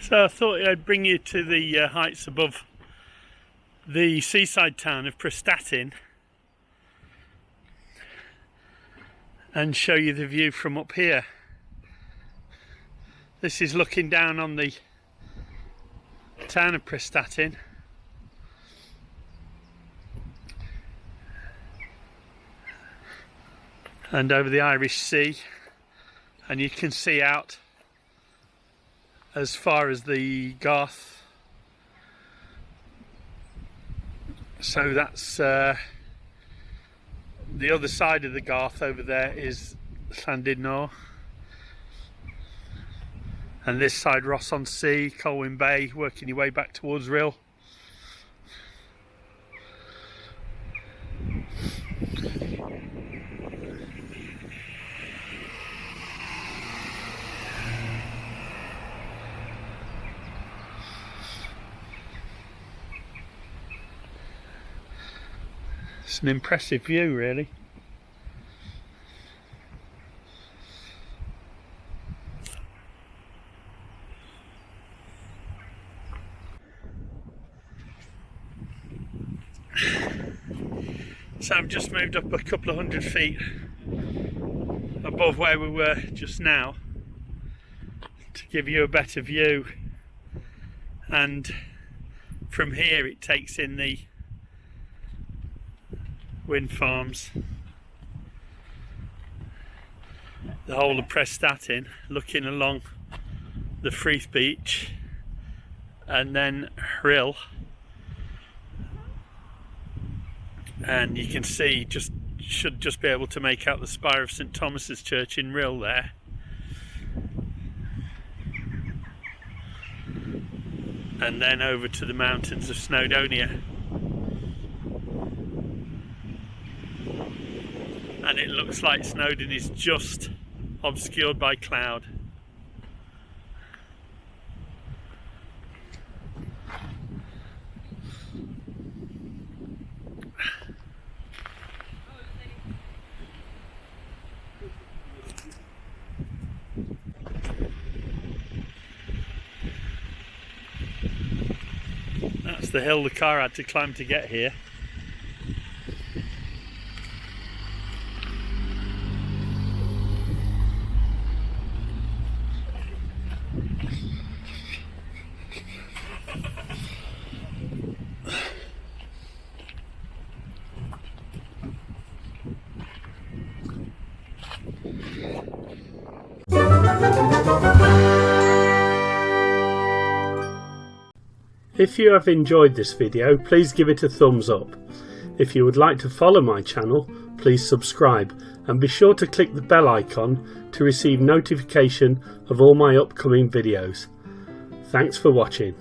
So I thought I'd bring you to the heights above the seaside town of Prestatyn and show you the view from up here. This is looking down on the town of Prestatyn, and over the Irish Sea, and you can see out as far as the Garth. So that's the other side of the Garth. Over there is Snowdonia, and this side Rhos on Sea, Colwyn Bay, working your way back towards Wirral. It's an impressive view, really. So I've just moved up a couple of 100 feet above where we were just now to give you a better view, and from here it takes in the wind farms, the whole of Prestatyn, looking along the Freeth beach, and then Wirral, and you can see, should just be able to make out the spire of St Thomas's Church in Wirral there. And then over to the mountains of Snowdonia. And it looks like Snowdon is just obscured by cloud. That's the hill the car had to climb to get here. If you have enjoyed this video, please give it a thumbs up. If you would like to follow my channel, please subscribe, and be sure to click the bell icon to receive notification of all my upcoming videos. Thanks for watching.